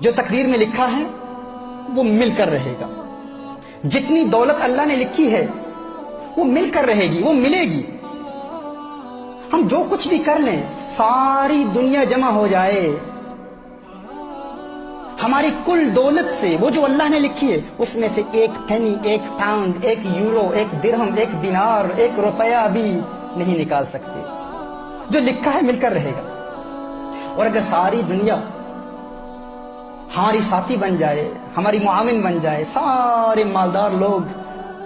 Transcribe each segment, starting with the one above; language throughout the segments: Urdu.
جو تقدیر میں لکھا ہے وہ مل کر رہے گا. جتنی دولت اللہ نے لکھی ہے وہ مل کر رہے گی، وہ ملے گی. ہم جو کچھ بھی کر لیں، ساری دنیا جمع ہو جائے، ہماری کل دولت سے وہ جو اللہ نے لکھی ہے اس میں سے ایک پینی، ایک پاؤنڈ، ایک یورو، ایک درہم، ایک دینار، ایک روپیہ بھی نہیں نکال سکتے. جو لکھا ہے مل کر رہے گا. اور اگر ساری دنیا ہماری ساتھی بن جائے، ہماری معاون بن جائے، سارے مالدار لوگ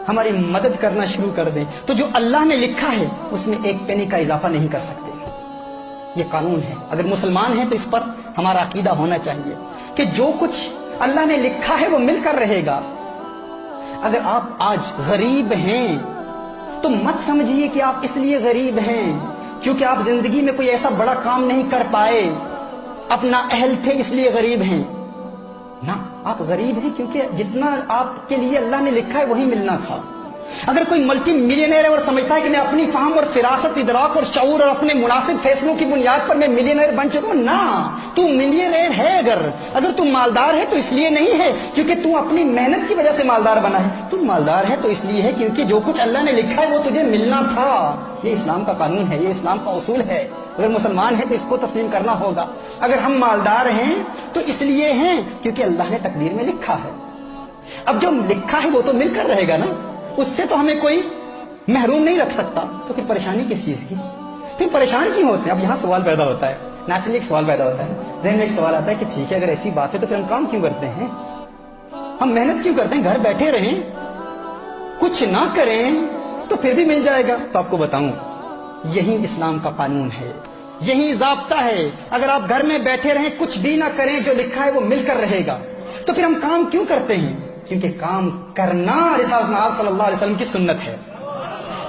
ہماری مدد کرنا شروع کر دیں، تو جو اللہ نے لکھا ہے اس میں ایک پینی کا اضافہ نہیں کر سکتے. یہ قانون ہے. اگر مسلمان ہیں تو اس پر ہمارا عقیدہ ہونا چاہیے کہ جو کچھ اللہ نے لکھا ہے وہ مل کر رہے گا. اگر آپ آج غریب ہیں تو مت سمجھیے کہ آپ اس لیے غریب ہیں کیونکہ آپ زندگی میں کوئی ایسا بڑا کام نہیں کر پائے، اپنا اہل تھے اس لیے غریب ہیں. نہ، آپ غریب ہیں کیونکہ جتنا آپ کے لیے اللہ نے لکھا ہے وہی ملنا تھا. اگر کوئی ملٹی ملینئر ہے اور سمجھتا ہے کہ میں اپنی فہم اور فراست، ادراک اور شعور اور اپنے مناسب فیصلوں کی بنیاد پر میں ملینئر بن چکا ہوں، نہ، تو ملینئر ہے. اگر تو مالدار ہے تو اس لیے نہیں ہے کیونکہ تو اپنی محنت کی وجہ سے مالدار بنا ہے. تو مالدار ہے تو اس لیے ہے کیونکہ جو کچھ اللہ نے لکھا ہے وہ تجھے ملنا تھا. یہ اسلام کا قانون ہے، یہ اسلام کا اصول ہے. اگر مسلمان ہے تو اس کو تسلیم کرنا ہوگا. اگر ہم مالدار ہیں تو اس لیے ہیں کیونکہ اللہ نے تقدیر میں لکھا ہے. اب جو لکھا ہے وہ تو مل کر رہے گا نا، اس سے تو ہمیں کوئی محروم نہیں رکھ سکتا. تو پھر پریشانی کس چیز کی؟ پھر پریشان کیوں ہوتے ہیں؟ اب یہاں سوال پیدا ہوتا ہے، نیچرلی ایک سوال پیدا ہوتا ہے، ذہن میں ایک سوال آتا ہے کہ ٹھیک ہے اگر ایسی بات ہے تو پھر ہم کام کیوں کرتے ہیں؟ ہم محنت کیوں کرتے ہیں؟ گھر بیٹھے رہیں، کچھ نہ کریں تو پھر بھی مل جائے گا. تو آپ کو بتاؤں، یہی اسلام کا قانون ہے، یہی ضابطہ ہے. اگر آپ گھر میں بیٹھے رہیں، کچھ بھی نہ کریں، جو لکھا ہے وہ مل کر رہے گا. تو پھر ہم کام کیوں کرتے ہیں؟ کیونکہ کام کرنا رسالت مآب صلی اللہ علیہ وسلم کی سنت ہے.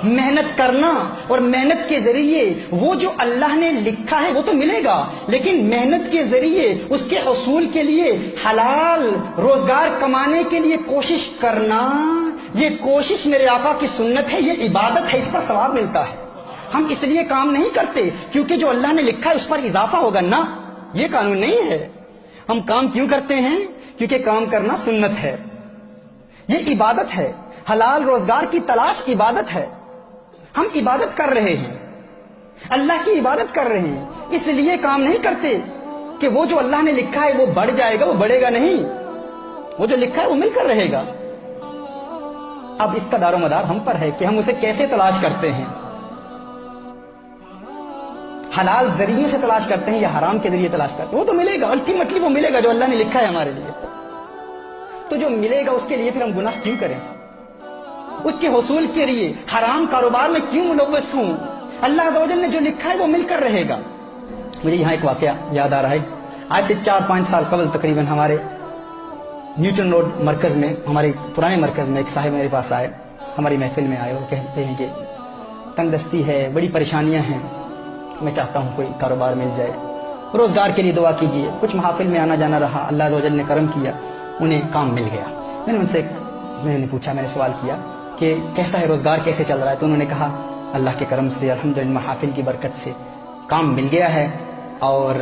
محنت کرنا، اور محنت کے ذریعے وہ جو اللہ نے لکھا ہے وہ تو ملے گا، لیکن محنت کے ذریعے اس کے حصول کے لیے حلال روزگار کمانے کے لیے کوشش کرنا، یہ کوشش میرے آقا کی سنت ہے، یہ عبادت ہے، اس پر ثواب ملتا ہے. ہم اس لیے کام نہیں کرتے کیونکہ جو اللہ نے لکھا ہے اس پر اضافہ ہوگا، نہ، یہ قانون نہیں ہے. ہم کام کیوں کرتے ہیں؟ کیونکہ کام کرنا سنت ہے، یہ عبادت ہے. حلال روزگار کی تلاش عبادت ہے. ہم عبادت کر رہے ہیں، اللہ کی عبادت کر رہے ہیں، اس لیے کام نہیں کرتے کہ وہ جو اللہ نے لکھا ہے وہ بڑھ جائے گا، وہ بڑھے گا نہیں. وہ جو لکھا ہے وہ مل کر رہے گا. اب اس کا دار و مدار ہم پر ہے کہ ہم اسے کیسے تلاش کرتے ہیں. حلال ذریعے سے تلاش کرتے ہیں یا حرام کے ذریعے تلاش کرتے ہیں؟ وہ تو ملے گا، الٹیمیٹلی وہ ملے گا جو اللہ نے لکھا ہے ہمارے لیے. تو جو ملے گا اس کے لیے پھر ہم گناہ کیوں کریں؟ اس کے حصول کے لیے حرام کاروبار میں کیوں ملوث ہوں؟ اللہ عز و جل نے جو لکھا ہے وہ مل کر رہے گا. مجھے یہاں ایک واقعہ یاد آ رہا ہے. آج سے 4-5 سال قبل تقریباً ہمارے نیوٹن روڈ مرکز میں، ہمارے پرانے مرکز میں، ایک صاحب میرے پاس آئے، ہماری محفل میں آئے اور کہتے ہیں کہ تنگ دستی ہے، بڑی پریشانیاں ہیں، میں چاہتا ہوں کوئی کاروبار مل جائے، روزگار کے لیے دعا کیجیے. کچھ محافل میں آنا جانا رہا، اللہ عز و جل نے کرم کیا، انہیں کام مل گیا. میں نے ان سے پوچھا، میں نے سوال کیا کہ کیسا ہے روزگار، کیسے چل رہا ہے؟ تو انہوں نے کہا اللہ کے کرم سے، الحمدللہ، محافل کی برکت سے کام مل گیا ہے اور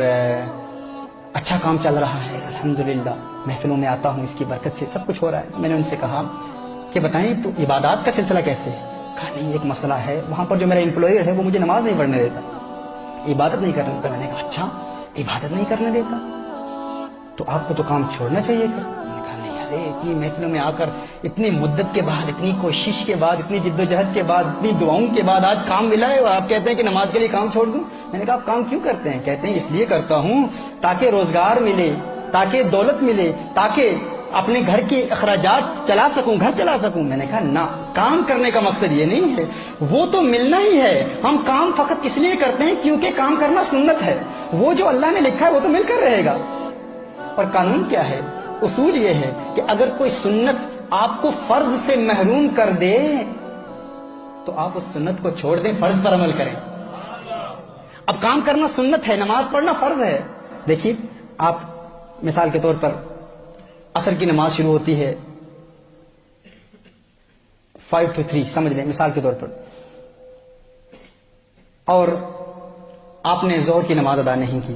اچھا کام چل رہا ہے، الحمدللہ، محفلوں میں آتا ہوں، اس کی برکت سے سب کچھ ہو رہا ہے. میں نے ان سے کہا کہ بتائیں تو عبادات کا سلسلہ کیسے ہے؟ کہا نہیں، ایک مسئلہ ہے، وہاں پر جو میرا امپلائر ہے وہ مجھے نماز نہیں پڑھنے دیتا، عبادت نہیں کرنے دیتا. میں نے کہا اچھا، عبادت نہیں کرنے دیتا تو آپ کو تو کام چھوڑنا چاہیے تھا. میں نے کہا نہیں، ارے اتنی محفلوں میں آ کر، اتنی مدت کے بعد، اتنی کوشش کے بعد، اتنی جد و جہد کے بعد، اتنی دعاؤں کے بعد آج کام ملا ہے اور آپ کہتے ہیں کہ نماز کے لیے کام چھوڑ دوں. میں نے کہا آپ کام کیوں کرتے ہیں؟ کہتے ہیں اس لیے کرتا ہوں تاکہ روزگار ملے، تاکہ دولت ملے، تاکہ اپنے گھر کے اخراجات چلا سکوں، گھر چلا سکوں. میں نے کہا نہ، کام کرنے کا مقصد یہ نہیں ہے، وہ تو ملنا ہی ہے. ہم کام فقط اس لیے کرتے ہیں کیونکہ کام کرنا سنت ہے. وہ جو اللہ نے لکھا ہے وہ تو مل کر رہے گا. اور قانون کیا ہے؟ اصول یہ ہے کہ اگر کوئی سنت آپ کو فرض سے محروم کر دے تو آپ اس سنت کو چھوڑ دیں، فرض پر عمل کریں. اب کام کرنا سنت ہے، نماز پڑھنا فرض ہے. دیکھیے، آپ مثال کے طور پر عصر کی نماز شروع ہوتی ہے 5 to 3، سمجھ لیں مثال کے طور پر، اور آپ نے ظہر کی نماز ادا نہیں کی،